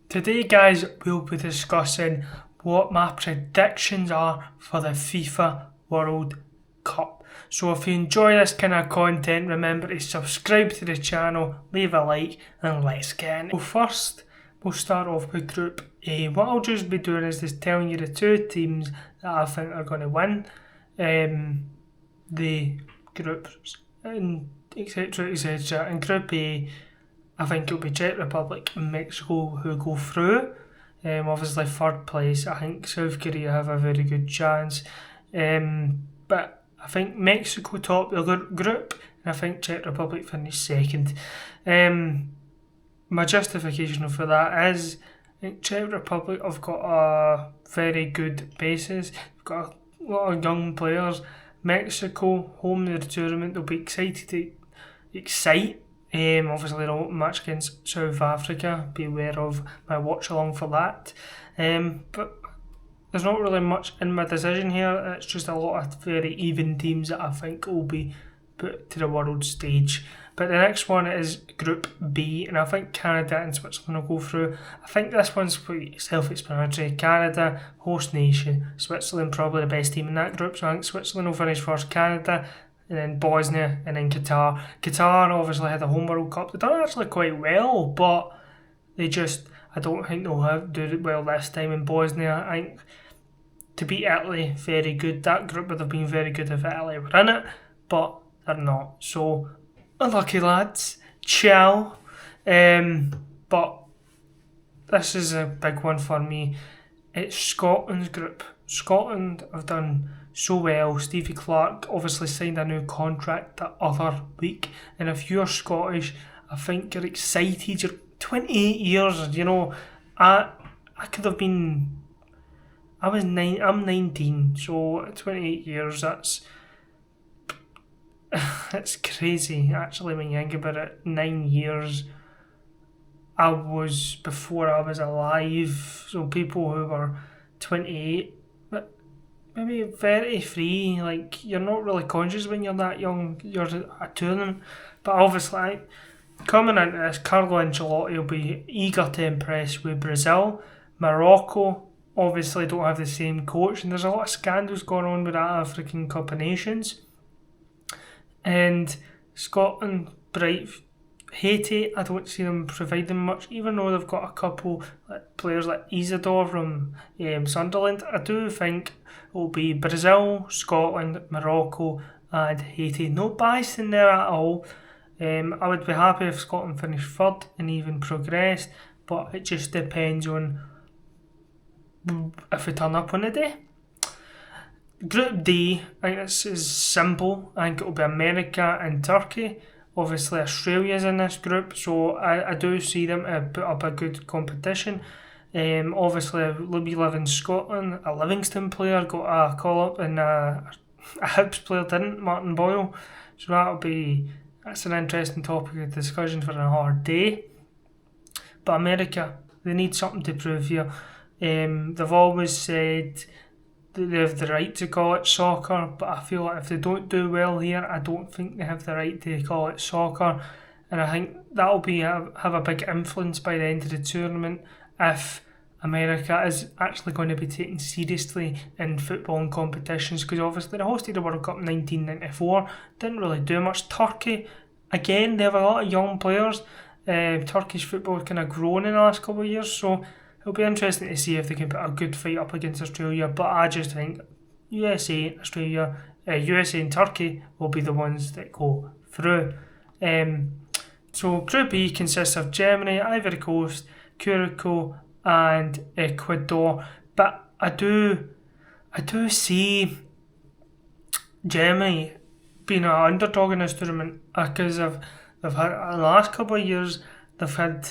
Today, guys, we'll be discussing what my predictions are for the FIFA World Cup. So if you enjoy this kind of content, remember to subscribe to the channel, leave a like, and let's get in. Well, first, we'll start off with Group A. What I'll just be doing is just telling you the two teams that I think are going to win the groups, and etc. etc. In Group A, I think it'll be Czech Republic and Mexico who go through. Obviously, third place, I think South Korea have a very good chance. But I think Mexico top the group, and I think Czech Republic finish second. My justification for that is I think Czech Republic have got a very good basis. They've got a lot of young players. Mexico, home to the tournament, they'll be excited to excite. Obviously, the match against South Africa, be aware of my watch along for that. But there's not really much in my decision here. It's just a lot of very even teams that I think will be put to the world stage. But the next one is Group B, and I think Canada and Switzerland will go through. I think this one's pretty self-explanatory. Canada, host nation. Switzerland probably the best team in that group, so I think Switzerland will finish first. Canada, and then Bosnia, and then Qatar. Qatar obviously had a home World Cup. They've done actually quite well, but I don't think they'll do it well this time. In Bosnia, I think to beat Italy, very good. That group would have been very good if Italy were in it, but they're not. So, unlucky lads. Ciao. But this is a big one for me. It's Scotland's group. Scotland have done so well. Stevie Clark obviously signed a new contract the other week, and if you're Scottish, I think you're excited. You're 28 years, I could have been. I'm 19, so 28 years. It's crazy actually when you think about it. 9 years. Before I was alive. So people who were 28. Maybe 33, like you're not really conscious when you're that young, you're a tournament. But obviously, coming into this, Carlo Ancelotti will be eager to impress with Brazil. Morocco obviously don't have the same coach, and there's a lot of scandals going on with that African Cup of Nations. And Scotland, bright. Haiti, I don't see them providing much, even though they've got a couple players like Isidore from Sunderland. I do think it will be Brazil, Scotland, Morocco, and Haiti. No bias in there at all. I would be happy if Scotland finished third and even progressed, but it just depends on if we turn up on the day. Group D, I think this is simple. I think it will be America and Turkey. Obviously, Australia's in this group, so I do see them put up a good competition. Obviously, we live in Scotland. A Livingston player got a call-up and a Hibs player didn't, Martin Boyle. So that's an interesting topic of discussion for another day. But America, they need something to prove here. They've always said they have the right to call it soccer, but I feel like if they don't do well here, I don't think they have the right to call it soccer, and I think that'll have a big influence by the end of the tournament if America is actually going to be taken seriously in football and competitions, because obviously they hosted the World Cup in 1994, didn't really do much. Turkey, again, they have a lot of young players. Turkish football has kind of grown in the last couple of years, so it'll be interesting to see if they can put a good fight up against Australia, but I just think USA and Turkey will be the ones that go through. So Group E consists of Germany, Ivory Coast, Curacao, and Ecuador. But I do see Germany being an underdog in this tournament because they've had in the last couple of years they've had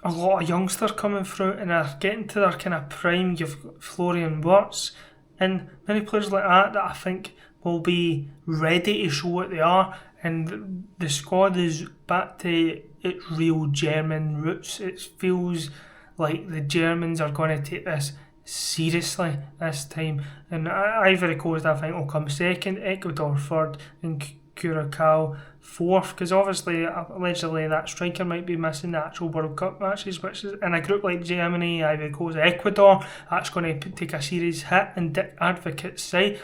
a lot of youngsters coming through and are getting to their kind of prime. You've got Florian Wirtz and many players like that I think will be ready to show what they are, and the squad is back to its real German roots. It feels like the Germans are going to take this seriously this time, and Ivory Coast I think will come second, Ecuador third, and Curacao fourth, because obviously allegedly that striker might be missing the actual World Cup matches, which is in a group like Germany, Ivory Coast, Ecuador, that's going to take a serious hit in Dick Advocate's side.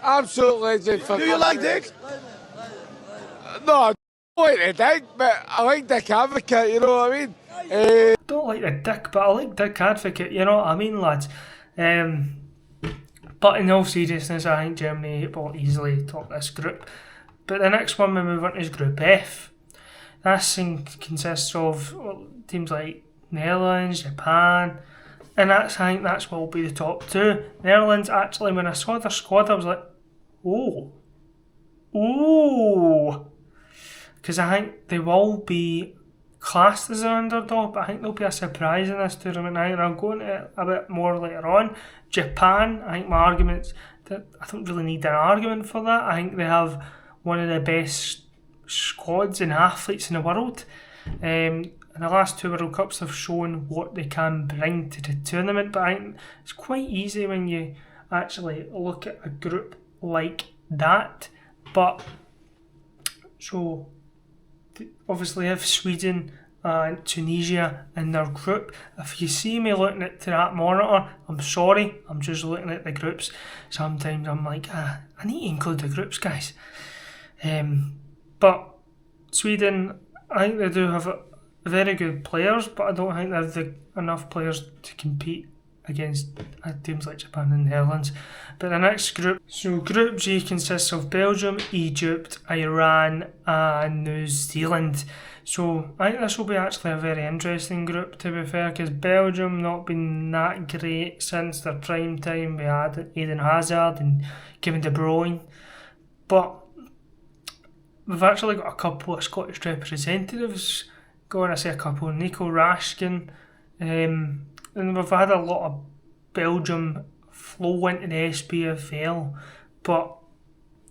Absolute legend. Do you like Dick? No, I don't like Dick, but I like Dick Advocate, you know what I mean? Don't like the Dick, but I like Dick Advocate, you know what I mean, lads? But in all seriousness, I think Germany will easily top this group. But the next one we move on is Group F. This consists of teams like Netherlands, Japan, and I think that's what will be the top two. Netherlands, actually, when I saw their squad, I was like, oh. Because I think they will be classed as an underdog, but I think there'll be a surprise in this tournament. And I'll go into it a bit more later on. Japan, I think my argument's that I don't really need an argument for that. I think they have one of the best squads and athletes in the world. In the last two World Cups, they've shown what they can bring to the tournament, but I think it's quite easy when you actually look at a group like that. But so obviously have Sweden and Tunisia in their group. If you see me looking at that monitor, I'm sorry, I'm just looking at the groups. Sometimes I'm like, I need to include the groups, guys. But Sweden, I think they do have very good players, but I don't think they have enough players to compete against teams like Japan and the Netherlands. But the next group, so Group G consists of Belgium, Egypt, Iran and New Zealand. So I think this will be actually a very interesting group, to be fair, because Belgium not been that great since their prime time. We had Eden Hazard and Kevin De Bruyne, but we've actually got a couple of Scottish representatives. Going to say a couple, Nico Raskin, and we've had a lot of Belgium flow into the SPFL, but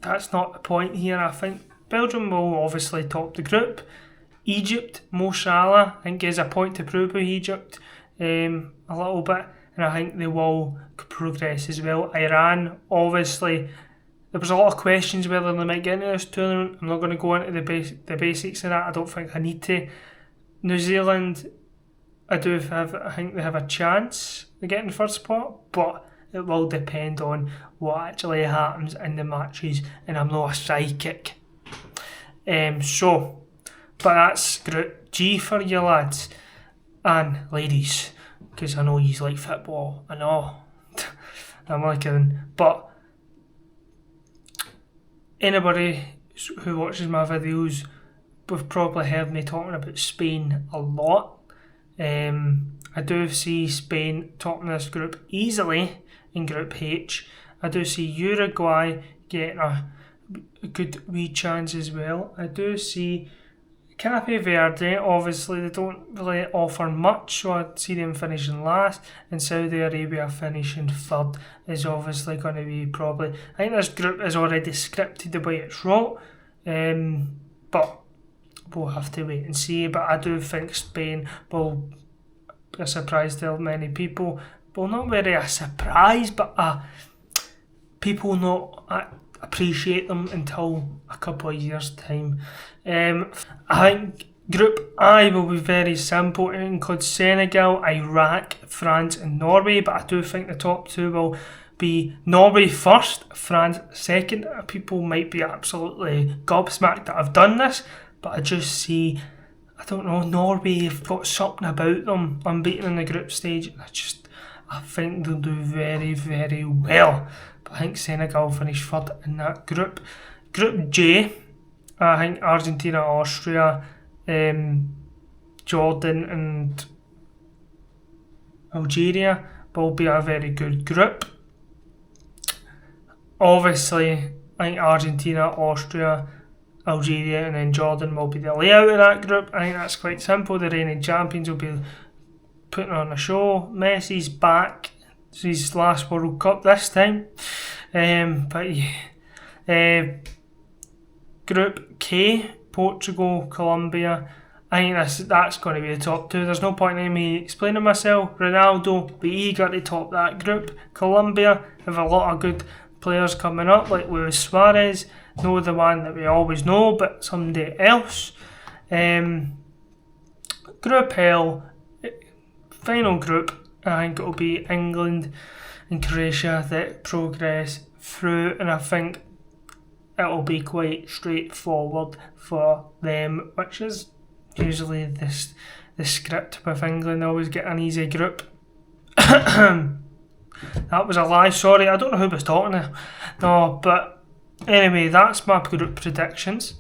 that's not the point here. I think Belgium will obviously top the group. Egypt, Mo Salah, I think he has a point to prove with Egypt a little bit, and I think they will progress as well. Iran, obviously, there was a lot of questions whether they might get into this tournament. I'm not going to go into the basics of that. I don't think I need to. New Zealand, I think they have a chance of getting the first spot, but it will depend on what actually happens in the matches, and I'm not a psychic. But that's Group G for you lads and ladies, because I know you like football. I know. I'm like kidding. But anybody who watches my videos, we've probably heard me talking about Spain a lot. I do see Spain topping this group easily in Group H. I do see Uruguay getting a good wee chance as well. I do see Cape Verde, obviously they don't really offer much, so I'd see them finishing last, and Saudi Arabia finishing third is obviously going to be probably, I think this group is already scripted the way it's wrote, but we'll have to wait and see. But I do think Spain will be a surprise to many people. Well, not really a surprise, but people not appreciate them until a couple of years' time. I think Group I will be very simple. It includes Senegal, Iraq, France and Norway, but I do think the top two will be Norway first, France second. People might be absolutely gobsmacked that I've done this, but I just see, I don't know, Norway have got something about them unbeaten in the group stage. I think they'll do very, very well. But I think Senegal will finish third in that group. Group J, I think Argentina, Austria, Jordan and Algeria will be a very good group. Obviously, I think Argentina, Austria, Algeria and then Jordan will be the layout of that group. I think that's quite simple. The reigning champions will be putting on a show. Messi's back. It's his last World Cup this time. But yeah. Group K, Portugal, Colombia. I think that's going to be the top two. There's no point in me explaining myself. Ronaldo be eager to top that group. Colombia have a lot of good players coming up like Luis Suarez, no the one that we always know, but somebody else. Group L, final group, I think it'll be England and Croatia that progress through, and I think it'll be quite straightforward for them, which is usually the script with England. They always get an easy group. That was a lie, sorry, I don't know who was talking there. No, but anyway, that's my group predictions.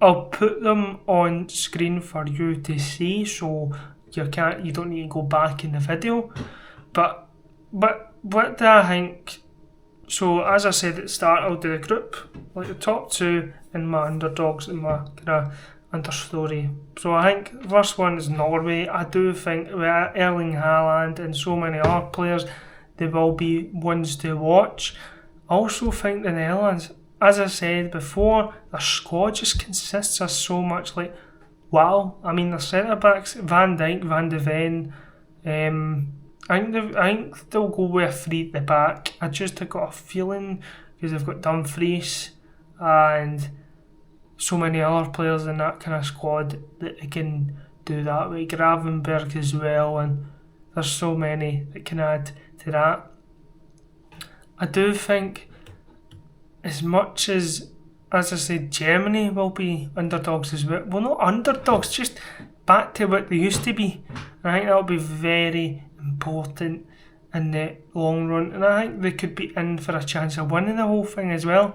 I'll put them on screen for you to see, so you don't need to go back in the video. But what do I think? So as I said at the start, I'll do the group, like the top two and my underdogs and my kind of understory. So I think the first one is Norway. I do think with Erling Haaland and so many other players, they will be ones to watch. I also think the Netherlands, as I said before, their squad just consists of so much like, wow. I mean, their centre-backs, Van Dijk, Van de Ven, I think they'll go with a three at the back. I just have got a feeling, because they've got Dumfries and so many other players in that kind of squad, that they can do that with Gravenberg as well, and there's so many that can add to that. I do think, as much as I said, Germany will be underdogs as well. Well, not underdogs, just back to what they used to be. I think that'll be very important in the long run, and I think they could be in for a chance of winning the whole thing as well.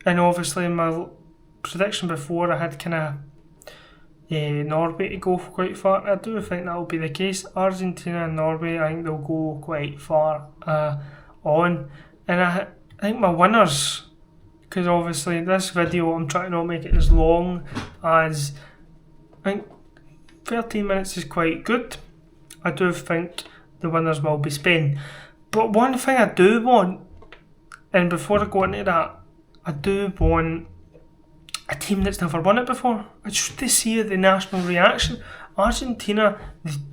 And obviously, in my prediction before, I had kind of Norway to go quite far. I do think that will be the case. Argentina and Norway, I think they'll go quite far on. And I think my winners, because obviously this video I'm trying to not make it as long as, I think 13 minutes is quite good. I do think the winners will be Spain. But one thing I do want, and before I go into that, I do want a team that's never won it before. I just want to see the national reaction. Argentina,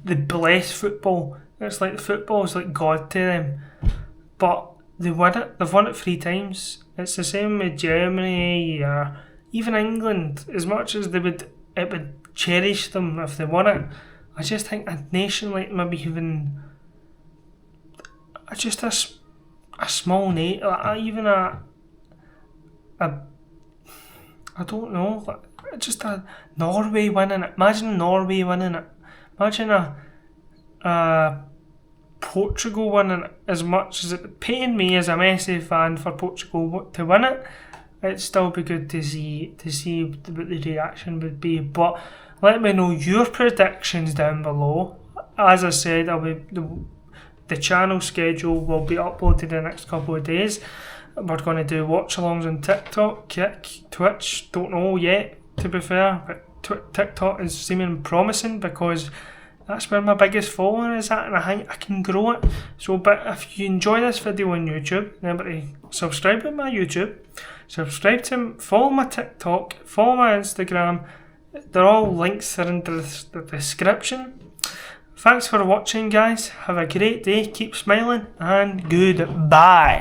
they bless football. It's like football is like God to them. But they win it. They've won it 3 times. It's the same with Germany, even England. As much as it would cherish them if they won it, I just think a nation like maybe even just a small nation, even a I don't know, like just a Norway winning it. Imagine Norway winning it. Imagine a Portugal winning it. As much as it pained me as a Messi fan for Portugal to win it, it'd still be good to see what the reaction would be. But let me know your predictions down below. As I said, the channel schedule will be uploaded in the next couple of days. We're going to do watch-alongs on TikTok, Kick, Twitch, don't know yet, to be fair, but TikTok is seeming promising because that's where my biggest follower is at, and I think I can grow it. So, but if you enjoy this video on YouTube, remember to subscribe to my YouTube, subscribe to follow my TikTok, follow my Instagram. They're all links are in the description. Thanks for watching, guys. Have a great day, keep smiling, and goodbye.